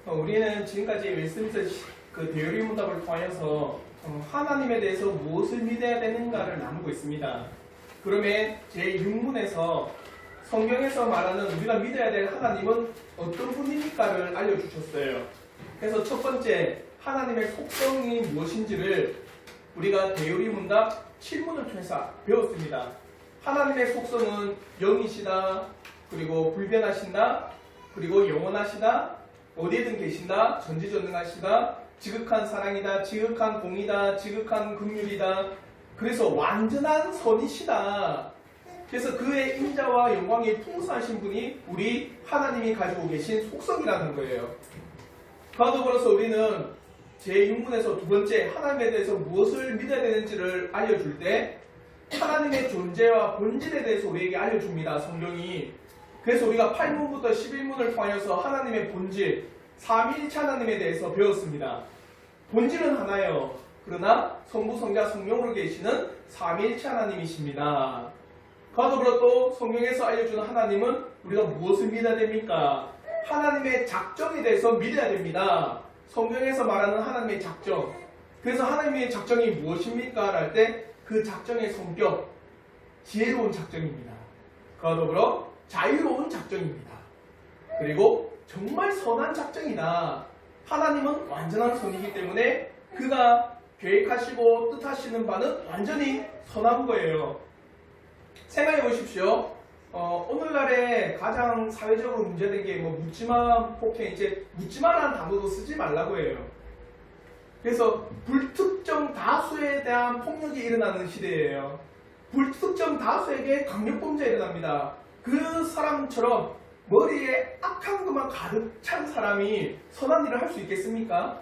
우리는 지금까지 웨스트민스터 그 대요리 문답을 통하여서 하나님에 대해서 무엇을 믿어야 되는가를 나누고 있습니다. 그러면 제6문에서 성경에서 말하는 우리가 믿어야 될 하나님은 어떤 분입니까를 알려주셨어요. 그래서 첫 번째 하나님의 속성이 무엇인지를 우리가 대요리 문답 7문을 통해서 배웠습니다. 하나님의 속성은 영이시다, 그리고 불변하신다, 그리고 영원하시다, 어디에든 계신다, 전지전능하시다, 지극한 사랑이다, 지극한 공이다, 지극한 긍휼이다. 그래서 완전한 선이시다. 그래서 그의 인자와 영광이 풍성하신 분이 우리 하나님이 가지고 계신 속성이라는 거예요. 그와 더불어서 우리는 제6문에서 두 번째 하나님에 대해서 무엇을 믿어야 되는지를 알려줄 때 하나님의 존재와 본질에 대해서 우리에게 알려줍니다. 성경이. 그래서 우리가 8문부터 11문을 통하여서 하나님의 본질, 삼위일체 하나님에 대해서 배웠습니다. 본질은 하나예요. 그러나 성부, 성자, 성령으로 계시는 삼위일체 하나님이십니다. 그와 더불어 또 성경에서 알려주는 하나님은 우리가 무엇을 믿어야 됩니까? 하나님의 작정에 대해서 믿어야 됩니다. 성경에서 말하는 하나님의 작정. 그래서 하나님의 작정이 무엇입니까? 할 때 그 작정의 성격, 지혜로운 작정입니다. 그와 더불어 자유로운 작정입니다. 그리고 정말 선한 작정이다. 하나님은 완전한 선이기 때문에 그가 계획하시고 뜻하시는 바는 완전히 선한 거예요. 생각해 보십시오. 오늘날에 가장 사회적으로 문제된 게 묻지마 폭행, 이제 묻지마라는 단어도 쓰지 말라고 해요. 그래서 불특정 다수에 대한 폭력이 일어나는 시대예요. 불특정 다수에게 강력범죄가 일어납니다. 그 사람처럼 머리에 악한 것만 가득 찬 사람이 선한 일을 할 수 있겠습니까?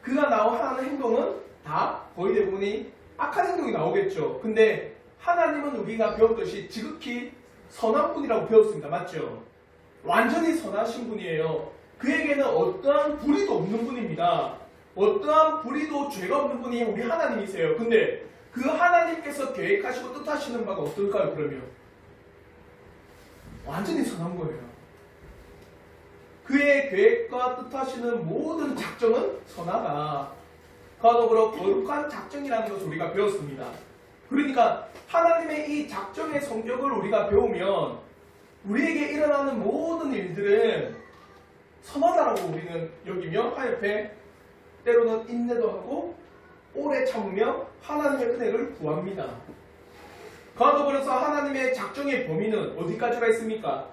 그가 하는 행동은 다 거의 대부분이 악한 행동이 나오겠죠. 근데 하나님은 우리가 배웠듯이 지극히 선한 분이라고 배웠습니다. 맞죠? 완전히 선하신 분이에요. 그에게는 어떠한 불의도 없는 분입니다. 어떠한 불의도 죄가 없는 분이 우리 하나님이세요. 근데 그 하나님께서 계획하시고 뜻하시는 바가 어떨까요? 그러면 완전히 선한 거예요. 그의 계획과 뜻하시는 모든 작정은 선하다. 그와 더불어 거룩한 작정이라는 것을 우리가 배웠습니다. 그러니까 하나님의 이 작정의 성격을 우리가 배우면 우리에게 일어나는 모든 일들은 선하다라고 우리는 여기며 하여패 때로는 인내도 하고 오래 참으며 하나님의 은혜를 구합니다. 그와 더불어서 하나님의 작정의 범위는 어디까지가 있습니까?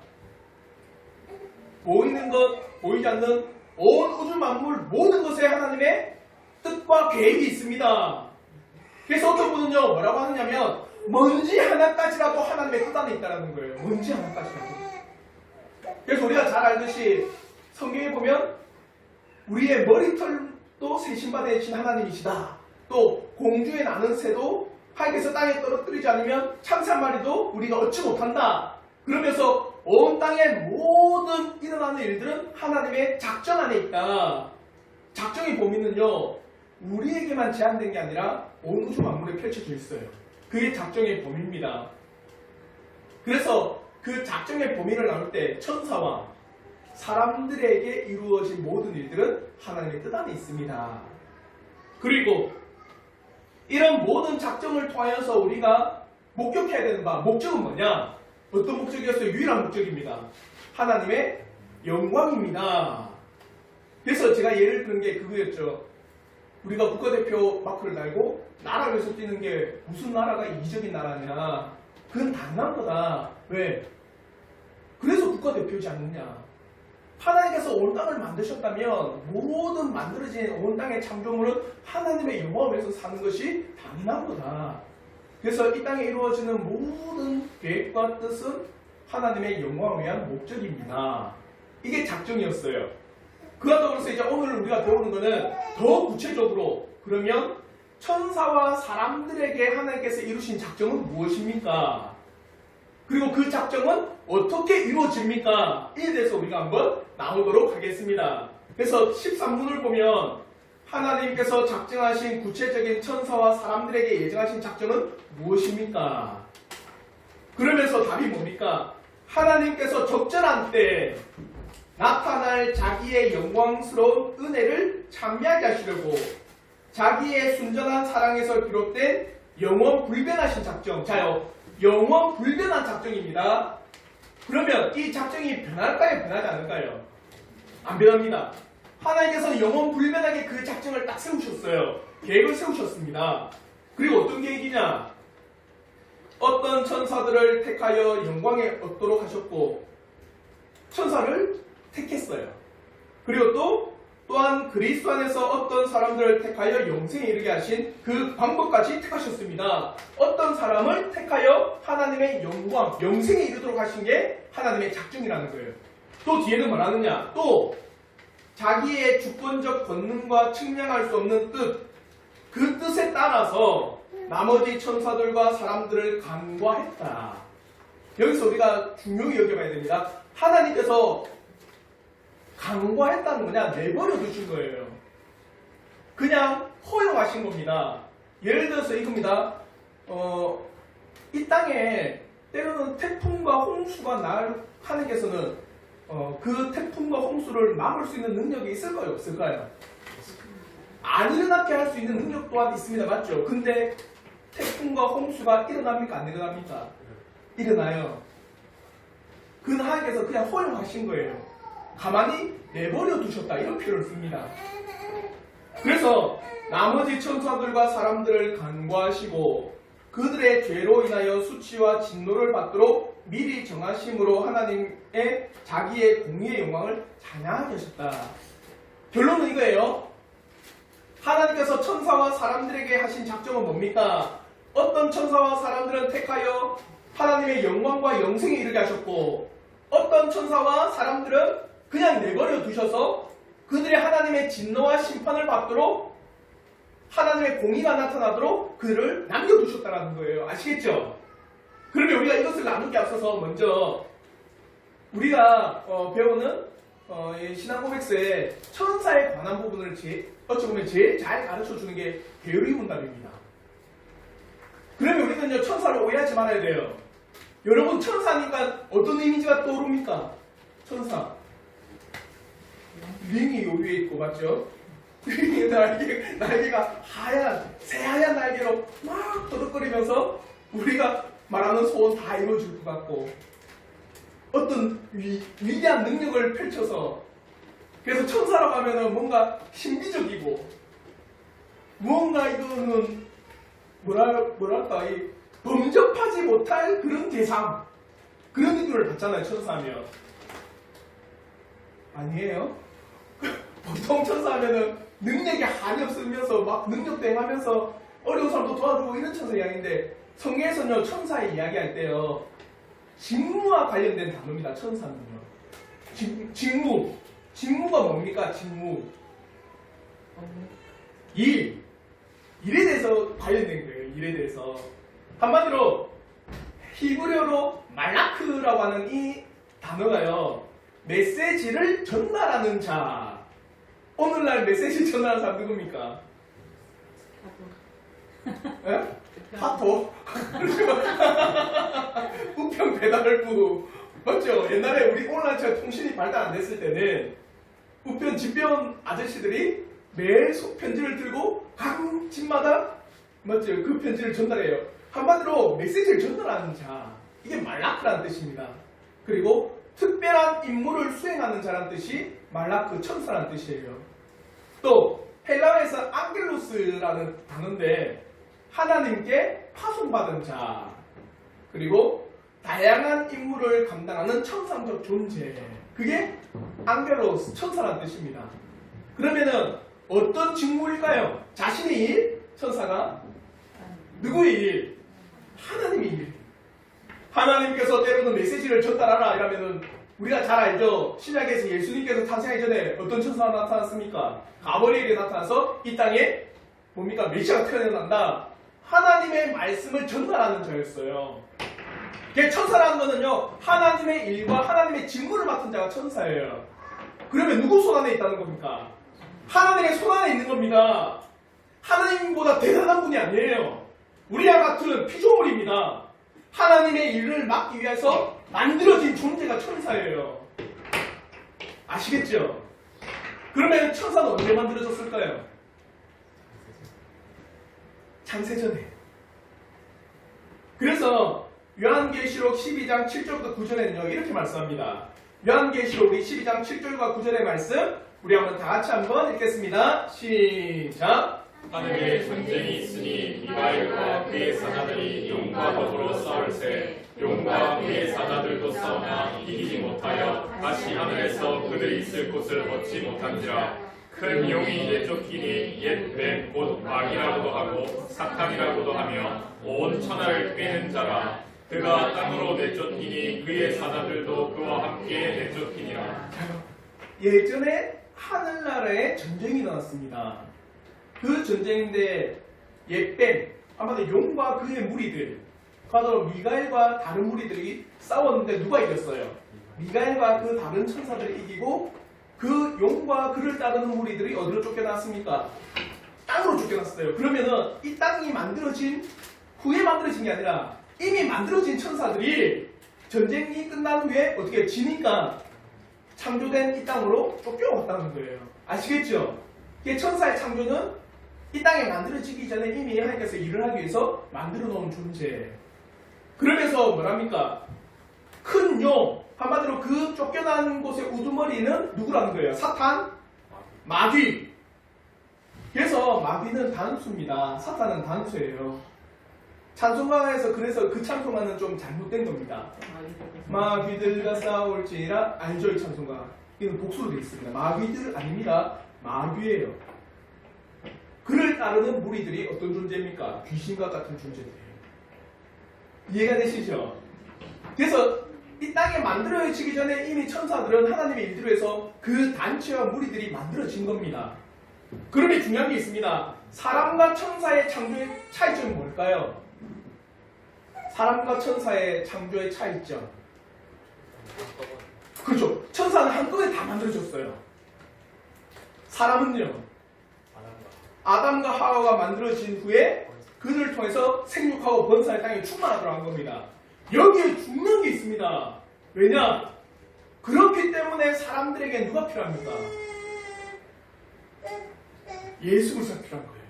보이는 것, 보이지 않는 온 우주 만물 모든 것에 하나님의 뜻과 계획이 있습니다. 그래서 어떤 분은요 뭐라고 하느냐면 먼지 하나까지라도 하나님의 뜻 안에 있다는 거예요. 먼지 하나까지라도. 그래서 우리가 잘 알듯이 성경에 보면 우리의 머리털도 세신받으신 하나님이시다. 또 공중에 나는 새도 하늘에서 땅에 떨어뜨리지 않으면 참새 한 마리도 우리가 얻지 못한다. 그러면서 온 땅의 모든 일어나는 일들은 하나님의 작정 안에 있다. 작정의 범위는요 우리에게만 제한된 게 아니라 온 우주 만물에 펼쳐져 있어요. 그게 작정의 범위입니다. 그래서 그 작정의 범위를 나눌 때 천사와 사람들에게 이루어진 모든 일들은 하나님의 뜻 안에 있습니다. 그리고 이런 모든 작정을 통하여서 우리가 목격해야 되는 바, 목적은 뭐냐? 어떤 목적이었어요? 유일한 목적입니다. 하나님의 영광입니다. 그래서 제가 예를 든 게 그거였죠. 우리가 국가대표 마크를 달고 나라를 위해서 뛰는 게 무슨 나라가 이기적인 나라냐. 그건 당연한 거다. 왜? 그래서 국가대표지 않느냐. 하나님께서 온 땅을 만드셨다면 모든 만들어진 온 땅의 창조물은 하나님의 영광을 위해서 사는 것이 당연한 거다. 그래서 이 땅에 이루어지는 모든 계획과 뜻은 하나님의 영광을 위한 목적입니다. 이게 작정이었어요. 그와 더불어서 이제 오늘 우리가 배우는 것은 더 구체적으로 그러면 천사와 사람들에게 하나님께서 이루신 작정은 무엇입니까? 그리고 그 작정은 어떻게 이루어집니까? 이에 대해서 우리가 한번 나오도록 하겠습니다. 그래서 13문을 보면 하나님께서 작정하신 구체적인 천사와 사람들에게 예정하신 작정은 무엇입니까? 그러면서 답이 뭡니까? 하나님께서 적절한 때 나타날 자기의 영광스러운 은혜를 찬미하게 하시려고 자기의 순전한 사랑에서 비롯된 영원 불변하신 작정. 자요, 영원 불변한 작정입니다. 그러면 이 작정이 변할까요? 변하지 않을까요? 안 변합니다. 하나님께서는 영원 불변하게 그 작정을 딱 세우셨어요. 계획을 세우셨습니다. 그리고 어떤 계획이냐? 어떤 천사들을 택하여 영광에 얻도록 하셨고 천사를 택했어요. 그리고 또한 그리스도 안에서 어떤 사람들을 택하여 영생에 이르게 하신 그 방법까지 택하셨습니다. 어떤 사람을 택하여 하나님의 영광, 영생에 이르도록 하신 게 하나님의 작정이라는 거예요. 또 뒤에는 뭐라느냐? 또 자기의 주권적 권능과 측량할 수 없는 뜻, 그 뜻에 따라서 나머지 천사들과 사람들을 간과했다. 여기서 우리가 중요히 여겨봐야 됩니다. 하나님께서 간과했다는 거냐? 내버려 두신 거예요. 그냥 허용하신 겁니다. 예를 들어서 이겁니다. 이 땅에 때로는 태풍과 홍수가 날 하나님께서는 그 태풍과 홍수를 막을 수 있는 능력이 있을까요? 없을까요? 안 일어나게 할 수 있는 능력 또한 있습니다. 맞죠? 근데 태풍과 홍수가 일어납니까? 안 일어납니까? 일어나요. 그 하나님께서 그냥 허용하신 거예요. 가만히 내버려 두셨다. 이런 표현을 씁니다. 그래서 나머지 천사들과 사람들을 간과하시고 그들의 죄로 인하여 수치와 진노를 받도록 미리 정하심으로 하나님의 자기의 공의의 영광을 찬양하게 하셨다. 결론은 이거예요. 하나님께서 천사와 사람들에게 하신 작정은 뭡니까? 어떤 천사와 사람들은 택하여 하나님의 영광과 영생에 이르게 하셨고 어떤 천사와 사람들은 그냥 내버려 두셔서 그들의 하나님의 진노와 심판을 받도록 하나님의 공의가 나타나도록 그들을 남겨두셨다는 거예요. 아시겠죠? 그러면 우리가 이것을 나누기 앞서서 먼저 우리가 배우는 신앙 고백서의 천사에 관한 부분을 어찌 보면 제일 잘 가르쳐주는 게 게으르기 문답입니다. 그러면 우리는요 천사를 오해하지 말아야 돼요. 여러분 천사니까 어떤 이미지가 떠오릅니까? 천사 윙이 요 위에 있고 맞죠? 윙의 날개가 새하얀 날개로 막 떠덕거리면서 우리가 말하는 소원 다 이루어질 것 같고 어떤 위대한 능력을 펼쳐서 그래서 천사라고 하면은 뭔가 신비적이고 뭔가 이거는 뭐랄까 이 범접하지 못할 그런 대상 그런 느낌을 받잖아요. 천사하면 아니에요? 보통 천사하면은 능력이 한이 없으면서 막 능력도 행하면서 어려운 사람도 도와주고 이런 천사 이야기인데 성경에서는요 천사의 이야기할 때요 직무와 관련된 단어입니다. 천사는요 직무가 뭡니까? 직무 일에 대해서 관련된 거예요. 일에 대해서 한마디로 히브리어로 말라크라고 하는 이 단어가요 메시지를 전달하는 자. 오늘날 메시지 전달하는 사람 누굽니까? 파토. 우편 배달부. 맞죠? 옛날에 우리 온라인 통신이 발달 안 됐을 때는 우편 집배원 아저씨들이 매일 편지를 들고 각 집마다 맞죠? 그 편지를 전달해요. 한마디로 메시지를 전달하는 자. 이게 말라크라는 뜻입니다. 그리고 특별한 임무를 수행하는 자라는 뜻이 말라크 천사라는 뜻이에요. 또 헬라어에서 앙겔로스라는 단어인데 하나님께 파송받은 자 그리고 다양한 임무를 감당하는 천상적 존재 그게 앙겔로스 천사라는 뜻입니다. 그러면은 어떤 직무일까요? 자신의 일? 천사가? 누구의 일? 하나님의 일. 하나님께서 때로는 메시지를 전달하라 이러면은 우리가 잘 알죠. 신약에서 예수님께서 탄생하기 전에 어떤 천사가 나타났습니까? 가브리엘이 나타나서 이 땅에 뭡니까? 메시아가 태어난다. 하나님의 말씀을 전달하는 자였어요. 천사라는 거는요 하나님의 일과 하나님의 직무를 맡은 자가 천사예요. 그러면 누구 손 안에 있다는 겁니까? 하나님의 손 안에 있는 겁니다. 하나님보다 대단한 분이 아니에요. 우리와 같은 피조물입니다. 하나님의 일을 맡기 위해서 만들어진 존재가 천사예요. 아시겠죠? 그러면 천사는 언제 만들어졌을까요? 창세전에. 그래서 요한계시록 12장 7절부터 9절에는요 이렇게 말씀합니다. 요한계시록 12장 7절과 9절의 말씀 우리 한번 다 같이 한번 읽겠습니다. 시작. 하늘에 전쟁이 있으니 미가엘과 그의 사자들이 용과 더불어 싸울세 용과 그의 사자들도 싸우나 이기지 못하여 다시 하늘에서 그들이 있을 곳을 얻지 못한지라. 큰 용이 내쫓기니 옛 뱀 곧 마귀라고도 하고 사탄이라고도 하며 온 천하를 꿰는 자라. 그가 땅으로 내쫓기니 그의 사자들도 그와 함께 내쫓기니라. 예전에 하늘나라에 전쟁이 일어났습니다. 그 전쟁인데 옛뱀 아마도 용과 그의 무리들 바로 미가엘과 다른 무리들이 싸웠는데 누가 이겼어요? 미가엘과 그 다른 천사들이 이기고 그 용과 그를 따르는 무리들이 어디로 쫓겨났습니까? 땅으로 쫓겨났어요. 그러면은 이 땅이 만들어진 후에 만들어진 게 아니라 이미 만들어진 천사들이 전쟁이 끝난 후에 어떻게 지니까 창조된 이 땅으로 쫓겨왔다는 거예요. 아시겠죠? 이게 천사의 창조는 이 땅에 만들어지기 전에 이미 하나님께서 일을 하기 위해서 만들어 놓은 존재. 그러면서 뭐랍니까? 큰 용, 한마디로 그 쫓겨난 곳의 우두머리는 누구라는 거예요? 사탄? 마귀. 그래서 마귀는 단수입니다. 사탄은 단수예요. 찬송가에서 그래서 그 찬송가는 좀 잘못된 겁니다. 마귀들과 싸울지라 아니죠 이 찬송가. 이건 복수로 되어 있습니다. 마귀들 아닙니다. 마귀예요. 그를 따르는 무리들이 어떤 존재입니까? 귀신과 같은 존재들이에요. 이해가 되시죠? 그래서 이 땅에 만들어지기 전에 이미 천사들은 하나님의 일들을 해서 그 단체와 무리들이 만들어진 겁니다. 그런데 중요한 게 있습니다. 사람과 천사의 창조의 차이점은 뭘까요? 사람과 천사의 창조의 차이점. 그렇죠. 천사는 한꺼번에 다 만들어졌어요. 사람은요. 아담과 하와가 만들어진 후에 그들을 통해서 생육하고 번성의 땅에 충만하도록 한 겁니다. 여기에 중요한 게 있습니다. 왜냐? 그렇기 때문에 사람들에게 누가 필요합니까? 예수 그리스도가 필요한 거예요.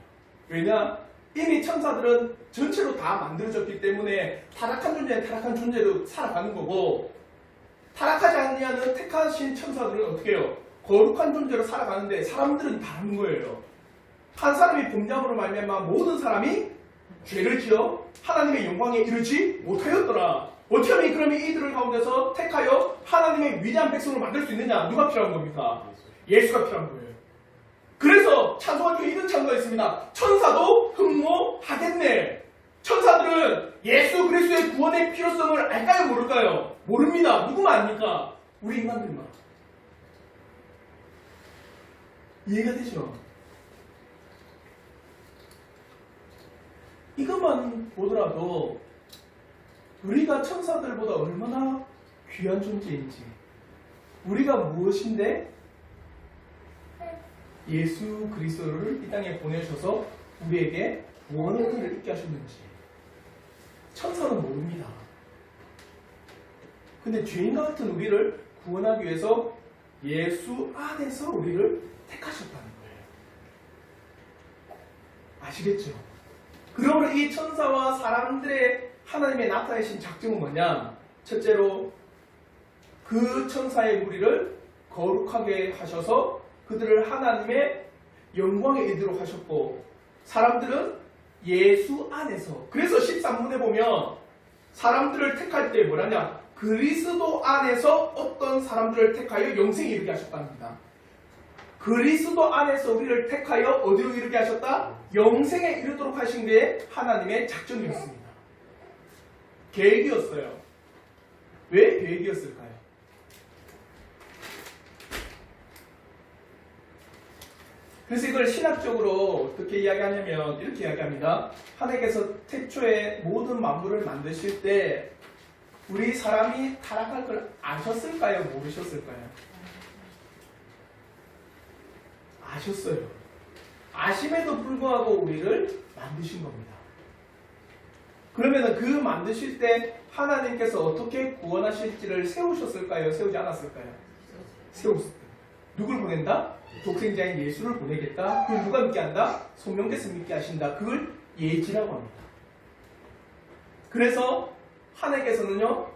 왜냐? 이미 천사들은 전체로 다 만들어졌기 때문에 타락한 존재는 타락한 존재로 살아가는 거고 타락하지 않냐는 택하신 천사들은 어떻게 해요? 거룩한 존재로 살아가는데 사람들은 다른 거예요. 한 사람이 범죄함으로 말미암아 모든 사람이 죄를 지어 하나님의 영광에 이르지 못하였더라. 어떻게 하면 그러면 이들을 가운데서 택하여 하나님의 위대한 백성으로 만들 수 있느냐? 누가 필요한 겁니까? 예수가 필요한 거예요. 그래서 찬송가 중에 이런 찬송가 있습니다. 천사도 흠모하겠네. 천사들은 예수 그리스도의 구원의 필요성을 알까요? 모를까요? 모릅니다. 누구만 압니까? 우리 인간들만. 이해가 되죠? 이것만 보더라도 우리가 천사들보다 얼마나 귀한 존재인지, 우리가 무엇인데 예수 그리스도를 이 땅에 보내셔서 우리에게 구원의 은혜를 있게 하셨는지 천사는 모릅니다. 근데 죄인과 같은 우리를 구원하기 위해서 예수 안에서 우리를 택하셨다는 거예요. 아시겠죠? 그러므로 이 천사와 사람들의 하나님의 나타내신 작정은 뭐냐? 첫째로 그 천사의 무리를 거룩하게 하셔서 그들을 하나님의 영광에 이르도록 하셨고, 사람들은 예수 안에서, 그래서 13문에 보면 사람들을 택할 때 뭐라냐? 그리스도 안에서 어떤 사람들을 택하여 영생에 이르게 하셨답니다. 그리스도 안에서 우리를 택하여 어디로 이르게 하셨다? 영생에 이르도록 하신 게 하나님의 작정이었습니다. 계획이었어요. 왜 계획이었을까요? 그래서 이걸 신학적으로 어떻게 이야기하냐면 이렇게 이야기합니다. 하나님께서 태초에 모든 만물을 만드실 때 우리 사람이 타락할 걸 아셨을까요? 모르셨을까요? 아셨어요. 아심에도 불구하고 우리를 만드신 겁니다. 그러면 그 만드실 때 하나님께서 어떻게 구원하실지를 세우셨을까요? 세우지 않았을까요? 세웠을 거예요. 누굴 보낸다? 독생자인 예수를 보내겠다. 그걸 누가 믿게 한다? 성령께서 믿게 하신다. 그걸 예지라고 합니다. 그래서 하나님께서는요,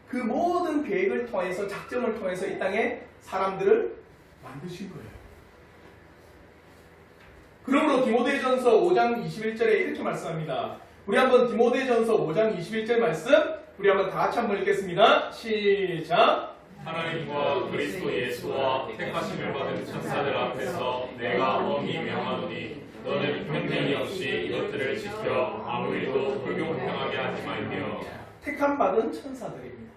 그 모든 계획을 통해서, 작정을 통해서 이 땅에 사람들을 만드신 거예요. 그러므로 디모데전서 5장 21절에 이렇게 말씀합니다. 우리 한번 디모데전서 5장 21절 말씀, 우리 한번 다 같이 한번 읽겠습니다. 시작. 하나님과 그리스도 예수와 택하심을 받은 천사들 앞에서 내가 엄히 명하노니 너는 편견이 없이 이것들을 지켜 아무리도 불공평하게 하지 말며. 택함 받은 천사들입니다.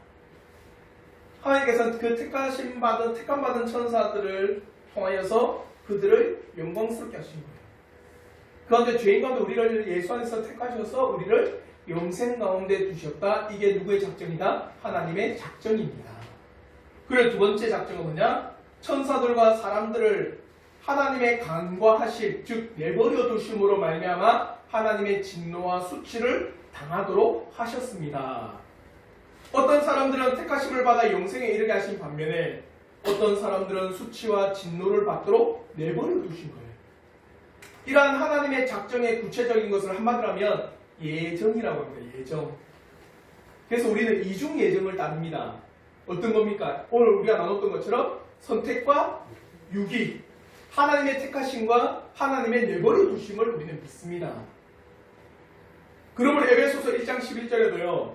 하나님께서는 그 택함 받은 천사들을 통하여서 그들을 영광스럽게 하신 거예요. 그 가운데 죄인 가운데 우리를 예수 안에서 택하셔서 우리를 영생 가운데 두셨다. 이게 누구의 작정이다? 하나님의 작정입니다. 그리고 두 번째 작정은 뭐냐? 천사들과 사람들을 하나님의 간과하실, 즉 내버려 두심으로 말미암아 하나님의 진노와 수치를 당하도록 하셨습니다. 어떤 사람들은 택하심을 받아 영생에 이르게 하신 반면에 어떤 사람들은 수치와 진노를 받도록 내버려 두신 거예요. 이러한 하나님의 작정의 구체적인 것을 한마디로 하면 예정이라고 합니다. 예정. 그래서 우리는 이중 예정을 따릅니다. 어떤 겁니까? 오늘 우리가 나눴던 것처럼 선택과 유기, 하나님의 택하심과 하나님의 내버려 두심을 우리는 믿습니다. 그러므로 에베소서 1장 11절에도요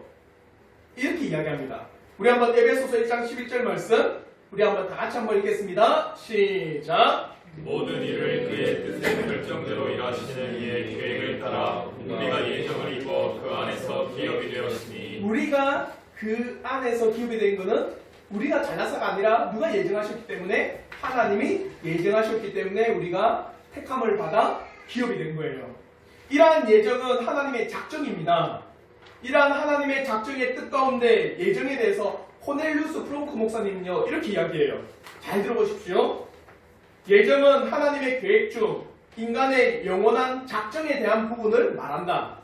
이렇게 이야기합니다. 우리 한번 에베소서 1장 11절 말씀 우리 한번 다 같이 한번 읽겠습니다. 시작. 모든 일을 그의 뜻의 결정대로 일하시는 이의 계획을 따라 우리가 예정을 입어 그 안에서 기업이 되었으니. 우리가 그 안에서 기업이 된 것은 우리가 잘나서가 아니라 누가 예정하셨기 때문에, 하나님이 예정하셨기 때문에 우리가 택함을 받아 기업이 된 거예요. 이러한 예정은 하나님의 작정입니다. 이러한 하나님의 작정의 뜻 가운데 예정에 대해서 코넬루스 프롱크 목사님은요 이렇게 이야기해요. 잘 들어보십시오. 예정은 하나님의 계획 중 인간의 영원한 작정에 대한 부분을 말한다.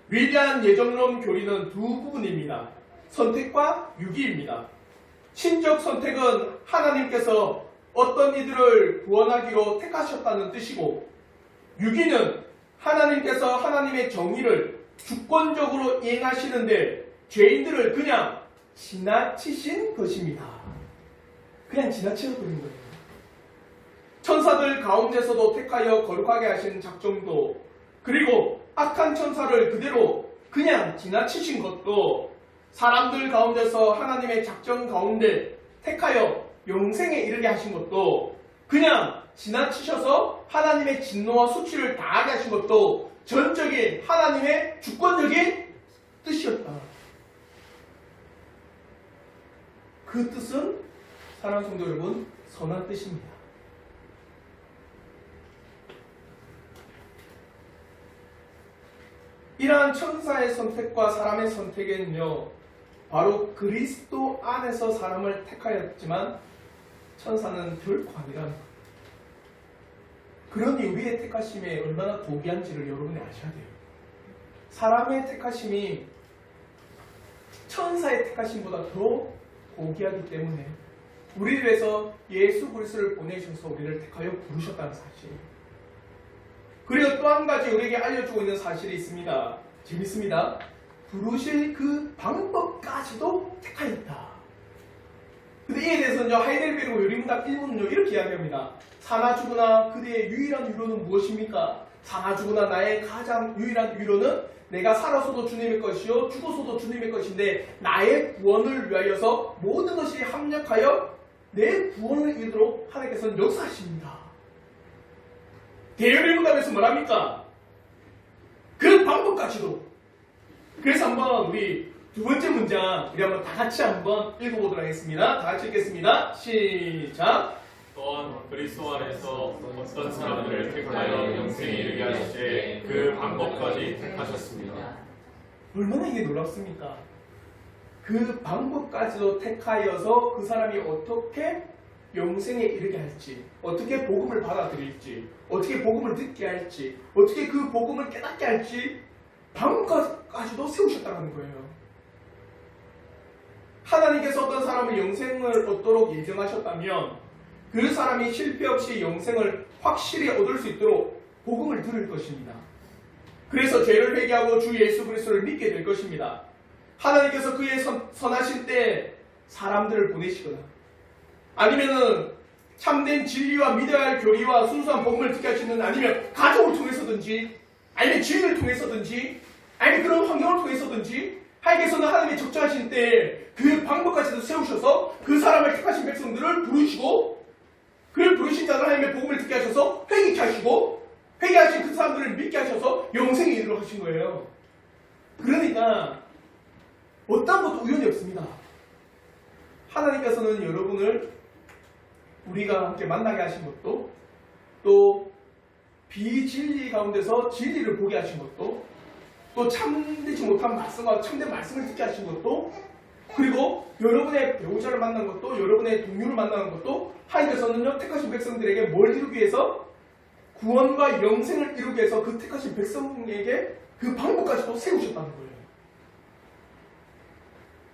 위대한 예정론 교리는 두 부분입니다. 선택과 유기입니다. 신적 선택은 하나님께서 어떤 이들을 구원하기로 택하셨다는 뜻이고, 유기는 하나님께서 하나님의 정의를 주권적으로 이행하시는데 죄인들을 그냥 지나치신 것입니다. 그냥 지나치어버린 거예요. 천사들 가운데서도 택하여 거룩하게 하신 작정도, 그리고 악한 천사를 그대로 그냥 지나치신 것도, 사람들 가운데서 하나님의 작정 가운데 택하여 영생에 이르게 하신 것도 그냥 지나치셔서 하나님의 진노와 수치를 당하게 하신 것도 전적인 하나님의 주권적인 뜻이었다. 그 뜻은 사랑하는 성도 여러분, 선한 뜻입니다. 이러한 천사의 선택과 사람의 선택에는요, 바로 그리스도 안에서 사람을 택하였지만 천사는 결코 아니라는 것. 그러니 우리의 택하심이 얼마나 고귀한지를 여러분이 아셔야 돼요. 사람의 택하심이 천사의 택하심보다 더 고귀하기 때문에 우리를 위해서 예수 그리스도를 보내셔서 우리를 택하여 부르셨다는 사실. 그리고 또 한 가지 우리에게 알려주고 있는 사실이 있습니다. 재밌습니다. 부르실 그 방법까지도 택하였다. 근데 이에 대해서는 하이델베르그 요리문답 1문은요 이렇게 이야기합니다. 사나 죽으나 그대의 유일한 위로는 무엇입니까? 사나 죽으나 나의 가장 유일한 위로는 내가 살아서도 주님의 것이요 죽어서도 주님의 것인데 나의 구원을 위하여서 모든 것이 합력하여 내 구원을 이루도록 하나님께서는 역사하십니다. 대요리문답에서 뭐랍니까? 그 방법까지도. 그래서 한번 우리 두 번째 문장 우리 한번 다 같이 한번 읽어보도록 하겠습니다. 다 같이 읽겠습니다. 시작. 또한 그리스도 안에서 어떤 사람들을 택하여 영생에 이르게 하시되 그 방법까지 택하셨습니다. 얼마나 이게 놀랍습니까? 그 방법까지도 택하여서 그 사람이 어떻게 영생에 이르게 할지, 어떻게 복음을 받아들일지, 어떻게 복음을 듣게 할지, 어떻게 그 복음을 깨닫게 할지 방법까지도 세우셨다는 거예요. 하나님께서 어떤 사람을 영생을 얻도록 예정하셨다면 그 사람이 실패 없이 영생을 확실히 얻을 수 있도록 복음을 들을 것입니다. 그래서 죄를 회개하고 주 예수 그리스도를 믿게 될 것입니다. 하나님께서 그의 선하실 때 사람들을 보내시거나 아니면은 참된 진리와 믿어야 할 교리와 순수한 복음을 듣게 하시는, 아니면 가족을 통해서든지 아니면 지인을 통해서든지 아니면 그런 환경을 통해서든지 하나님께서는 하나님의 적정하신 때에 그 방법까지도 세우셔서 그 사람을 택하신 백성들을 부르시고, 그 부르신 자들 하나님의 복음을 듣게 하셔서 회개케 하시고, 회개하신 그 사람들을 믿게 하셔서 영생에 이르도록 하신 거예요. 그러니까 어떤 것도 우연이 없습니다. 하나님께서는 여러분을 우리가 함께 만나게 하신 것도, 또 비진리 가운데서 진리를 보게 하신 것도, 또 참되지 못한 말씀과 참된 말씀을 듣게 하신 것도, 그리고 여러분의 배우자를 만난 것도, 여러분의 동료를 만나는 것도 하나님께서는요 택하신 백성들에게 뭘 이루기 위해서? 구원과 영생을 이루기 위해서 그 택하신 백성에게 그 방법까지도 세우셨다는 거예요.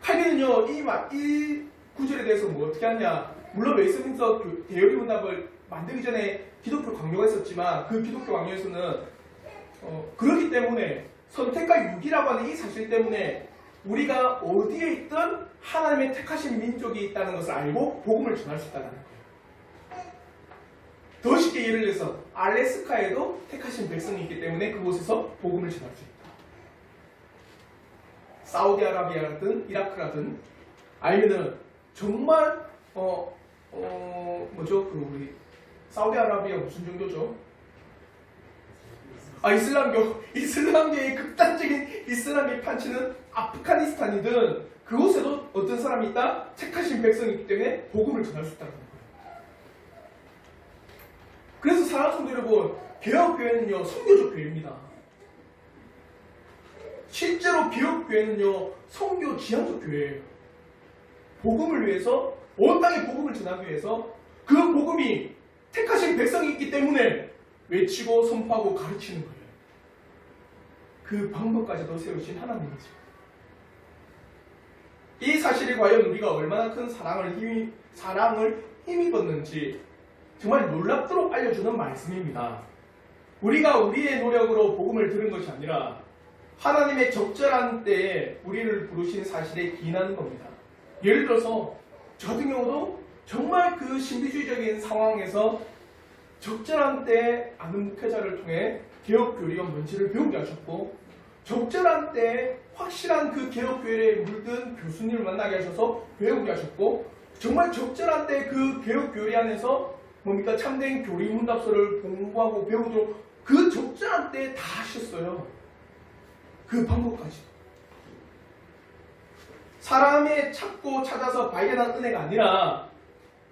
칼빈은요 이 구절에 대해서 뭐 어떻게 하냐, 물론 웨스민스터 대열의 문답을 만들기 전에 기독교 강요가 있었지만 그 기독교 강요에서는 그렇기 때문에 선택과 유기라고 하는 이 사실 때문에 우리가 어디에 있든 하나님의 택하신 민족이 있다는 것을 알고 복음을 전할 수 있다는 거예요. 더 쉽게 예를 들어서 알래스카에도 택하신 백성이 있기 때문에 그곳에서 복음을 전할 수 있다. 사우디아라비아라든 이라크라든 아니면은 정말 뭐죠? 그 우리 사우디아라비아 무슨 종교죠? 이슬람교의 극단적인 이슬람이 판치는 아프가니스탄이든 그곳에도 어떤 사람이 있다? 택하신 백성이 있기 때문에 복음을 전할 수 있다는 거예요. 그래서 사랑하는 성도 여러분, 개혁교회는요 선교적 교회입니다. 실제로 개혁교회는요 선교 지향적 교회예요. 복음을 위해서, 온 땅에 복음을 전하기 위해서 그 복음이 택하신 백성이 있기 때문에 외치고 선포하고 가르치는 거예요. 그 방법까지도 세우신 하나님이죠. 이 사실이 과연 우리가 얼마나 큰 사랑을 힘입었는지 정말 놀랍도록 알려주는 말씀입니다. 우리가 우리의 노력으로 복음을 들은 것이 아니라 하나님의 적절한 때에 우리를 부르신 사실에 기인하는 겁니다. 예를 들어서 저 같은 경우도 정말 그 신비주의적인 상황에서 적절한 때에 아는 목회자를 통해 개혁교리가 뭔지를 배우게 하셨고, 적절한 때에 확실한 그 개혁교리에 물든 교수님을 만나게 하셔서 배우게 하셨고, 정말 적절한 때 그 개혁교리 안에서 뭡니까? 참된 교리 문답서를 공부하고 배우도록 그 적절한 때에 다 하셨어요. 그 방법까지. 사람의 찾고 찾아서 발견한 은혜가 아니라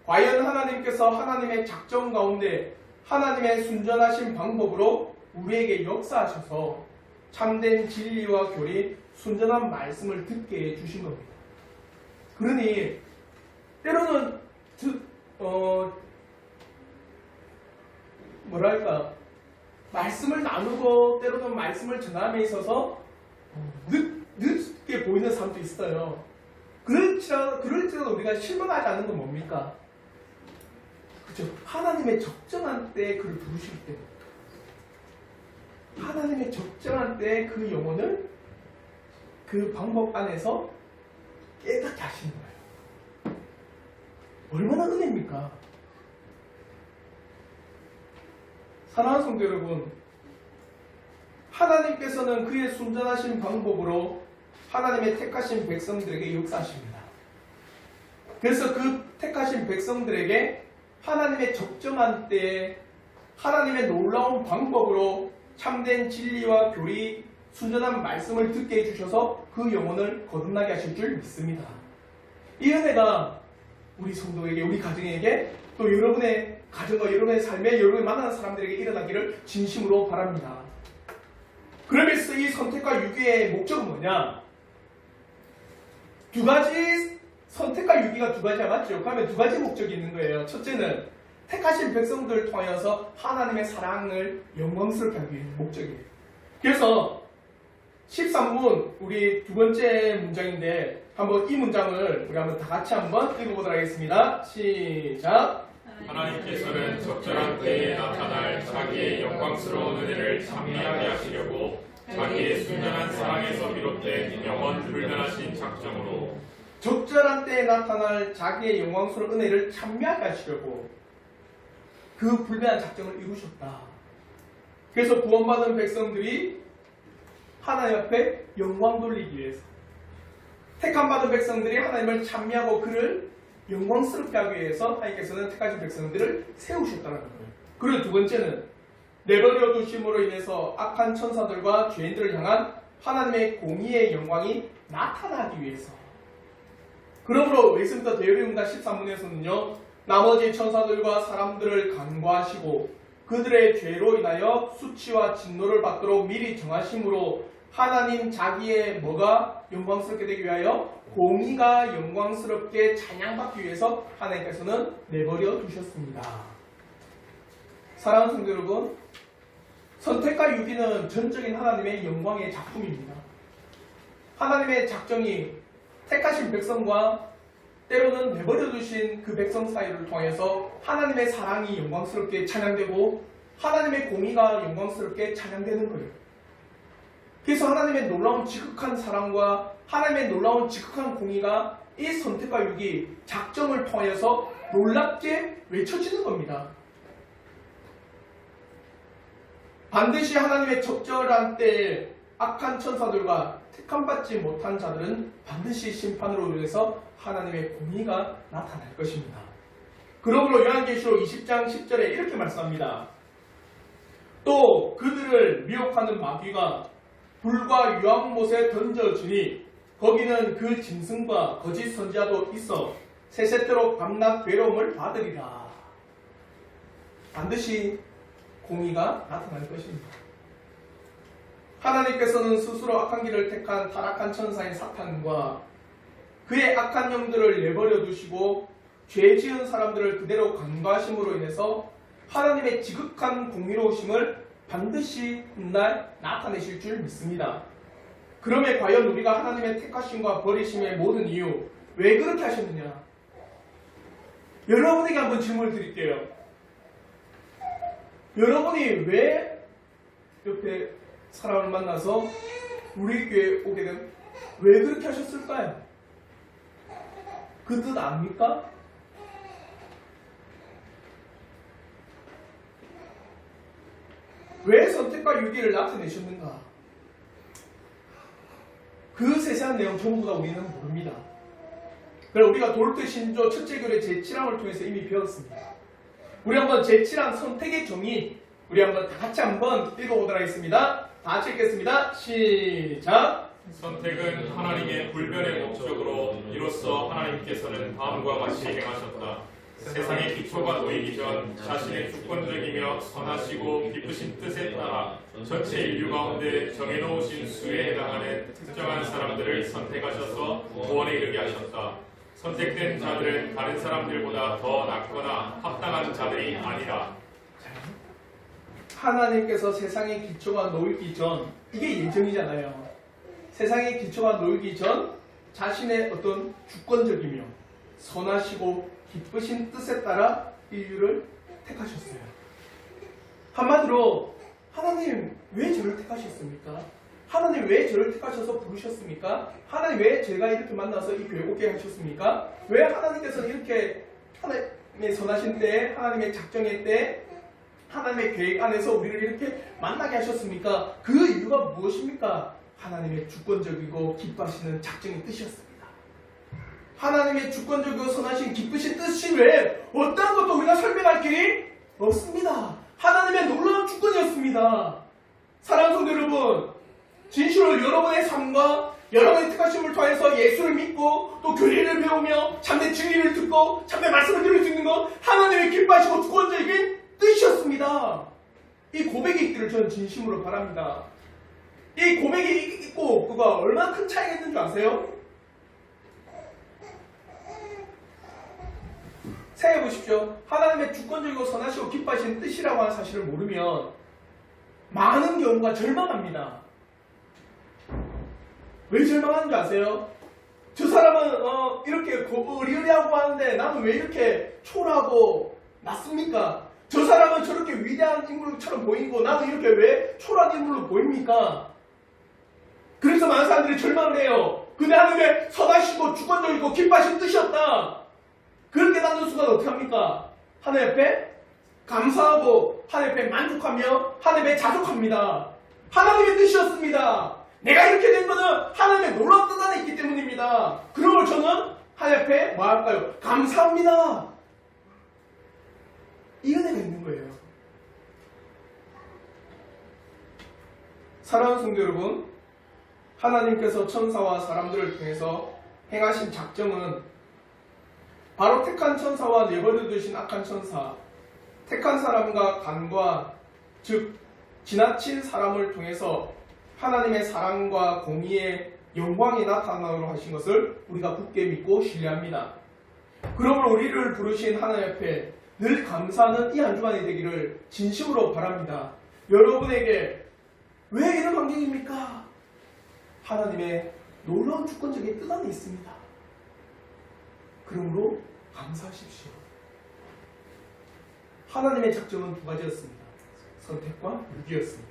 과연 하나님께서 하나님의 작정 가운데 하나님의 순전하신 방법으로 우리에게 역사하셔서 참된 진리와 교리, 순전한 말씀을 듣게 해주신 겁니다. 그러니 때로는 말씀을 나누고 때로는 말씀을 전함에 있어서 늦게 보이는 사람도 있어요. 그럴지라도 우리가 실망하지 않는 건 뭡니까? 그렇죠? 하나님의 적정한 때에 그를 부르실 때, 하나님의 적정한 때에 그 영혼을 그 방법 안에서 깨닫게 하시는 거예요. 얼마나 은혜입니까? 사랑하는 성도 여러분, 하나님께서는 그의 순전하신 방법으로 하나님의 택하신 백성들에게 역사하십니다. 그래서 그 택하신 백성들에게 하나님의 적정한 때에 하나님의 놀라운 방법으로 참된 진리와 교리, 순전한 말씀을 듣게 해주셔서 그 영혼을 거듭나게 하실 줄 믿습니다. 이 은혜가 우리 성도에게, 우리 가정에게, 또 여러분의 가정과 여러분의 삶에 여러분이 만나는 사람들에게 일어나기를 진심으로 바랍니다. 그러면서 이 선택과 유기의 목적은 뭐냐? 두 가지, 선택과 유기가 두 가지야, 맞죠? 그러면 두 가지 목적이 있는 거예요. 첫째는 택하신 백성들을 통하여서 하나님의 사랑을 영광스럽게 하기 위한 목적이에요. 그래서 13문, 우리 두 번째 문장인데 한번 이 문장을 우리 한번 다 같이 한번 읽어보도록 하겠습니다. 시작! 하나님께서는 적절한 때에 나타날 자기의 영광스러운 은혜를 찬미하게 하시려고 자기의 순전한 사랑에서 비롯된 영원 불변하신 작정으로 적절한 때에 나타날 자기의 영광스러운 은혜를 찬미하게 하시려고 그 불변한 작정을 이루셨다. 그래서 구원받은 백성들이 하나님 앞에 영광 돌리기 위해서, 택함받은 백성들이 하나님을 찬미하고 그를 영광스럽게 하기 위해서 하나님께서는 택하신 백성들을 세우셨다는 거예요. 그리고 두 번째는 내버려 두심으로 인해서 악한 천사들과 죄인들을 향한 하나님의 공의의 영광이 나타나기 위해서. 그러므로 웨스민스터 대의문과 13문에서는요, 나머지 천사들과 사람들을 간과하시고 그들의 죄로 인하여 수치와 진노를 받도록 미리 정하심으로 하나님 자기의 뭐가 영광스럽게 되기 위하여 공의가 영광스럽게 찬양받기 위해서 하나님께서는 내버려 두셨습니다. 사랑하는 성도 여러분, 선택과 유기는 전적인 하나님의 영광의 작품입니다. 하나님의 작정이 택하신 백성과 때로는 내버려 두신 그 백성 사이를 통해서 하나님의 사랑이 영광스럽게 찬양되고 하나님의 공의가 영광스럽게 찬양되는 거예요. 그래서 하나님의 놀라운 지극한 사랑과 하나님의 놀라운 지극한 공의가 이 선택과 유기 작정을 통해서 놀랍게 외쳐지는 겁니다. 반드시 하나님의 적절한 때에 악한 천사들과 택함받지 못한 자들은 반드시 심판으로 인해서 하나님의 공의가 나타날 것입니다. 그러므로 요한계시록 20장 10절에 이렇게 말씀합니다. 또 그들을 미혹하는 마귀가 불과 유황못에 던져주니 거기는 그 짐승과 거짓 선지자도 있어 세세토록 밤낮 괴로움을 받으리라. 반드시 공의가 나타날 것입니다. 하나님께서는 스스로 악한 길을 택한 타락한 천사인 사탄과 그의 악한 영들을 내버려 두시고 죄 지은 사람들을 그대로 간과하심으로 인해서 하나님의 지극한 공의로우심을 반드시 훗날 나타내실 줄 믿습니다. 그러면 과연 우리가 하나님의 택하심과 버리심의 모든 이유, 왜 그렇게 하셨느냐? 여러분에게 한번 질문을 드릴게요. 여러분이 왜 옆에 사람을 만나서 우리 교회에 오게 된, 왜 그렇게 하셨을까요? 그 뜻 압니까? 왜 선택과 유기를 나타내셨는가? 그 세세한 내용 전부 다 우리는 모릅니다. 그럼 우리가 도르트 신조 첫째 교회 제7항을 통해서 이미 배웠습니다. 우리 한번 제7항 선택의 정의, 우리 한번 다 같이 한번 읽어보도록 하겠습니다. 다 같이 읽겠습니다. 시작! 선택은 하나님의 불변의 목적으로 이로써 하나님께서는 다음과 같이 행하셨다. 세상의 기초가 놓이기 전 자신의 주권적이며 선하시고 기쁘신 뜻에 따라 전체 인류 가운데 정해놓으신 수에 해당하는 특정한 사람들을 선택하셔서 구원에 이르게 하셨다. 선택된 자들은 다른 사람들보다 더 낫거나 합당한 자들이 아니라. 하나님께서 세상의 기초가 놓이기 전, 이게 예정이잖아요. 세상의 기초가 놓이기 전 자신의 어떤 주권적이며 선하시고 기쁘신 뜻에 따라 인류를 택하셨어요. 한마디로 하나님 왜 저를 택하셨습니까? 하나님 왜 저를 택하셔서 부르셨습니까? 하나님 왜 제가 이렇게 만나서 이 교회 오게 하셨습니까? 왜 하나님께서 이렇게 하나님의 선하신 때에, 하나님의 작정의 때에, 하나님의 계획 안에서 우리를 이렇게 만나게 하셨습니까? 그 이유가 무엇입니까? 하나님의 주권적이고 기뻐하시는 작정의 뜻이었습니다. 하나님의 주권적이고 선하신 기쁘신 뜻이 외에 어떤 것도 우리가 설명할 길이 없습니다. 하나님의 놀라운 주권이었습니다. 사랑하는 성도 여러분, 진실로 여러분의 삶과 여러분의 특하심을 통해서 예수를 믿고 또 교리를 배우며 참된 진리를 듣고 참된 말씀을 들을 수 있는 것, 하나님의 기뻐하시고 주권적인 뜻이었습니다. 이 고백이 있기를 저는 진심으로 바랍니다. 이 고백이 있고 그가 얼마나 큰 차이가 있는 줄 아세요? 생각해 보십시오. 하나님의 주권적이고 선하시고 기뻐하시는 뜻이라고 하는 사실을 모르면 많은 경우가 절망합니다. 왜 절망하는 줄 아세요? 저 사람은 이렇게 의리의리하고 하는데 나는 왜 이렇게 초라하고 맞습니까? 저 사람은 저렇게 위대한 인물처럼 보이고 나도 이렇게 왜 초라한 인물로 보입니까? 그래서 많은 사람들이 절망을 해요. 근데 하나님의 선하시고 주권적이고 기뻐하신 뜻이었다. 그걸 깨닫는 순간 어떻게 합니까? 하나님 앞에 감사하고 하나님 앞에 만족하며 하나님 앞에 자족합니다. 하나님의 뜻이었습니다. 내가 이렇게 된 것은 하나님의 놀라운 뜻 안에 있기 때문입니다. 그러므로 저는 하나님 앞에 뭐 할까요? 감사합니다. 이 은혜가 있는 거예요. 사랑하는 성도 여러분, 하나님께서 천사와 사람들을 통해서 행하신 작정은 바로 택한 천사와 내버려 두신 악한 천사, 택한 사람과 간과 즉 지나친 사람을 통해서 하나님의 사랑과 공의의 영광이 나타나도록 하신 것을 우리가 굳게 믿고 신뢰합니다. 그러므로 우리를 부르신 하나님 앞에 늘 감사하는 이 한 주간이 되기를 진심으로 바랍니다. 여러분에게 왜 이런 환경입니까? 하나님의 놀라운 주권적인 뜻 안에 있습니다. 그러므로 감사하십시오. 하나님의 작정은 두 가지였습니다. 선택과 유기였습니다.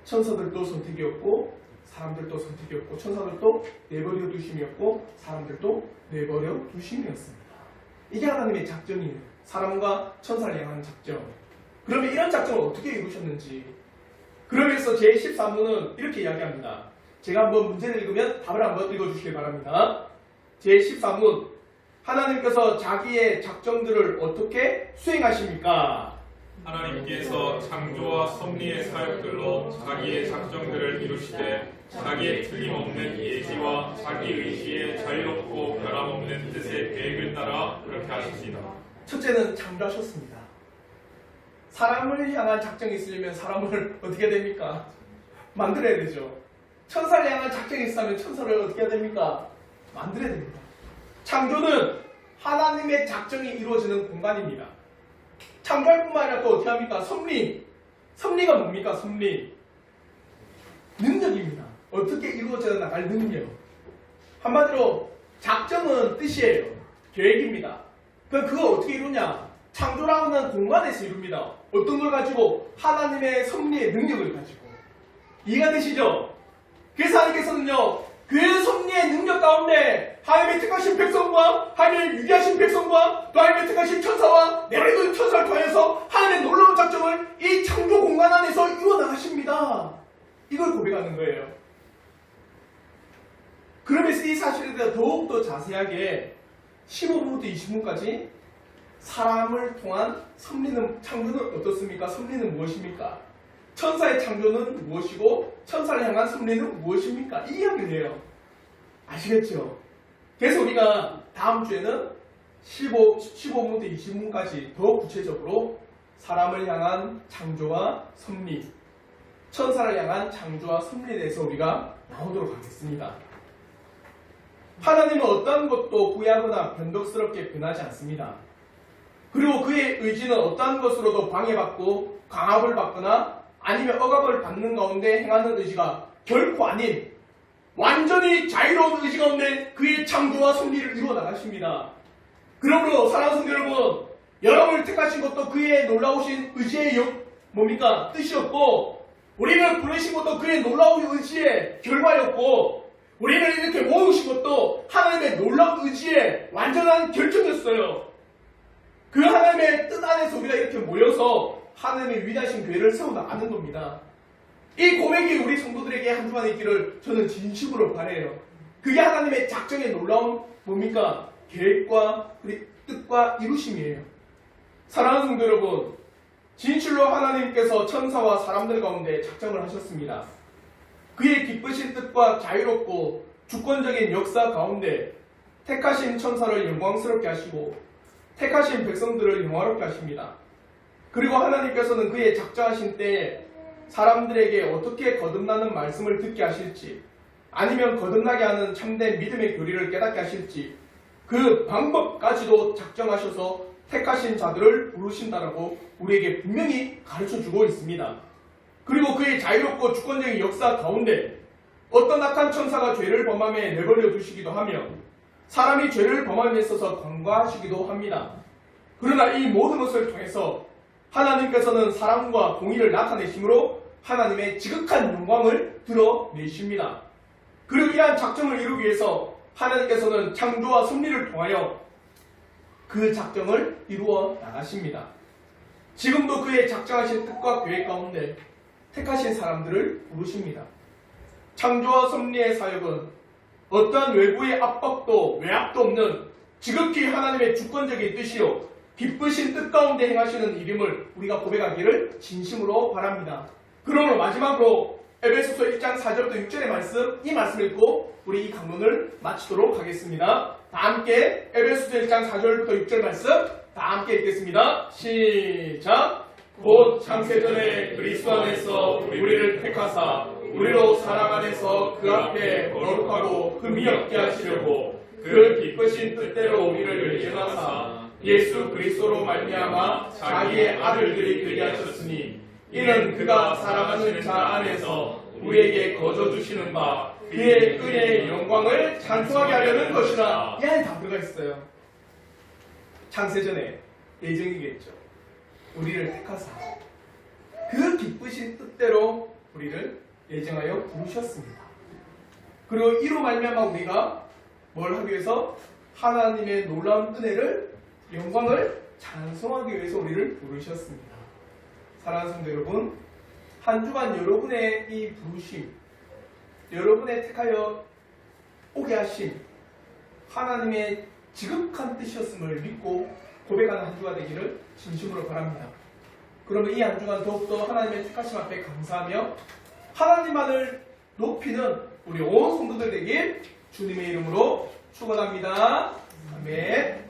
천사들도 선택이었고 사람들도 선택이었고 천사들도 내버려 두심이었고 사람들도 내버려 두심이었습니다. 이게 하나님의 작정이에요. 사람과 천사를 향한 작정. 그러면 이런 작정을 어떻게 이루셨는지. 그러면서 제13문은 이렇게 이야기합니다. 제가 한번 문제를 읽으면 답을 한번 읽어주시기 바랍니다. 제13문, 하나님께서 자기의 작정들을 어떻게 수행하십니까? 하나님께서 창조와 섭리의 사역들로 자기의 작정들을 이루시되 자기의 틀림없는 예지와 자기 의지의 자유롭고 변함없는 뜻의 계획을 따라 그렇게 하십니다. 첫째는 창조하셨습니다. 사람을 향한 작정이 있으려면 사람을 어떻게 됩니까? 만들어야 되죠. 천사를 향한 작정이 있으면 천사를 어떻게 해야 됩니까? 만들어야 됩니다. 창조는 하나님의 작정이 이루어지는 공간입니다. 창조할 뿐만 아니라 또 어떻게 합니까? 섭리. 섭리가 뭡니까? 섭리. 능력입니다. 어떻게 이루어져 나갈 능력. 한마디로 작정은 뜻이에요. 계획입니다. 그럼 그걸 어떻게 이루냐? 창조라는 공간에서 이룹니다. 어떤 걸 가지고? 하나님의 섭리의 능력을 가지고. 이해가 되시죠? 그래서 하나님께서는요, 그 섭리의 능력 가운데 하나님의 택하신 백성과 하나님의 유기하신 백성과 또 하나님의 택하신 천사와 내버려둔 천사를 통해서 하나님의 놀라운 작정을 이 창조 공간 안에서 이루어나가십니다. 이걸 고백하는 거예요. 그러면서 이 사실에 대해서 더욱더 자세하게 15분부터 20분까지 사람을 통한 섭리는, 창조는 어떻습니까? 섭리는 무엇입니까? 천사의 창조는 무엇이고 천사를 향한 섭리는 무엇입니까? 이 이야기를 해요. 아시겠죠? 그래서 우리가 다음 주에는 15분부터 20분까지 더 구체적으로 사람을 향한 창조와 섭리, 천사를 향한 창조와 섭리에 대해서 우리가 나오도록 하겠습니다. 하나님은 어떠한 것도 후회하거나 변덕스럽게 변하지 않습니다. 그리고 그의 의지는 어떠한 것으로도 방해받고 강압을 받거나 아니면 억압을 받는 가운데 행하는 의지가 결코 아닌 완전히 자유로운 의지 가운데 그의 창조와 섭리를 이루어 나가십니다. 그러므로 사랑하는 성도 여러분, 여러분을 택하신 것도 그의 놀라우신 의지의 뭡니까? 뜻이었고, 우리를 부르신 것도 그의 놀라운 의지의 결과였고, 우리를 이렇게 모으신 것도 하나님의 놀라운 의지의 완전한 결정이었어요. 그 하나님의 뜻 안에서 우리가 이렇게 모여서 하나님의 위대하신 교회를 세워나가는 겁니다. 이 고백이 우리 성도들에게 한 주간 있기를 저는 진심으로 바라요. 그게 하나님의 작정의 놀라운 뭡니까? 계획과 우리 뜻과 이루심이에요. 사랑하는 성도 여러분, 진실로 하나님께서 천사와 사람들 가운데 작정을 하셨습니다. 그의 기쁘신 뜻과 자유롭고 주권적인 역사 가운데 택하신 천사를 영광스럽게 하시고 택하신 백성들을 영화롭게 하십니다. 그리고 하나님께서는 그의 작정하신 때에 사람들에게 어떻게 거듭나는 말씀을 듣게 하실지, 아니면 거듭나게 하는 참된 믿음의 교리를 깨닫게 하실지 그 방법까지도 작정하셔서 택하신 자들을 부르신다라고 우리에게 분명히 가르쳐주고 있습니다. 그리고 그의 자유롭고 주권적인 역사 가운데 어떤 악한 천사가 죄를 범함에 내버려 두시기도 하며 사람이 죄를 범함에 있어서 관과하시기도 합니다. 그러나 이 모든 것을 통해서 하나님께서는 사랑과 공의를 나타내심으로 하나님의 지극한 영광을 드러내십니다. 그리고 이러한 작정을 이루기 위해서 하나님께서는 창조와 섭리를 통하여 그 작정을 이루어 나가십니다. 지금도 그의 작정하신 뜻과 계획 가운데 택하신 사람들을 부르십니다. 창조와 섭리의 사역은 어떠한 외부의 압박도 외압도 없는 지극히 하나님의 주권적인 뜻이요 기쁘신 뜻 가운데 행하시는 일임을 우리가 고백하기를 진심으로 바랍니다. 그러므로 마지막으로 에베소서 1장 4절부터 6절의 말씀, 이 말씀 읽고 우리 이 강론을 마치도록 하겠습니다. 다 함께 에베소서 1장 4절부터 6절 말씀 다 함께 읽겠습니다. 시작! 곧 창세전에 그리스도 안에서 우리를 택하사 우리로 사랑 안에서 그 앞에 거룩하고 흠이 없게 하시려고 그 기쁘신 뜻대로 우리를 예정하사 예수 그리스도로 말미암아 자기의 아들들이 되게 하셨으니 이는 그가 사랑하는 자 안에서 우리에게 거저 주시는 바 그의 은혜의 영광을 찬송하게 하려는 것이라. 이 안에 다 들어가 있어요. 창세전에 예정이겠죠. 우리를 택하사 그 기쁘신 뜻대로 우리를 예정하여 부르셨습니다. 그리고 이로 말미암아 우리가 뭘 하기 위해서 하나님의 놀라운 은혜를 영광을 찬송하기 위해서 우리를 부르셨습니다. 사랑하는 성도 여러분, 한 주간 여러분의 이 부르심, 여러분의 택하여 오게 하심, 하나님의 지극한 뜻이었음을 믿고 고백하는 한 주가 되기를 진심으로 바랍니다. 그러면 이 한 주간 더욱더 하나님의 택하심 앞에 감사하며 하나님만을 높이는 우리 온 성도들 되길 주님의 이름으로 축원합니다. 아멘.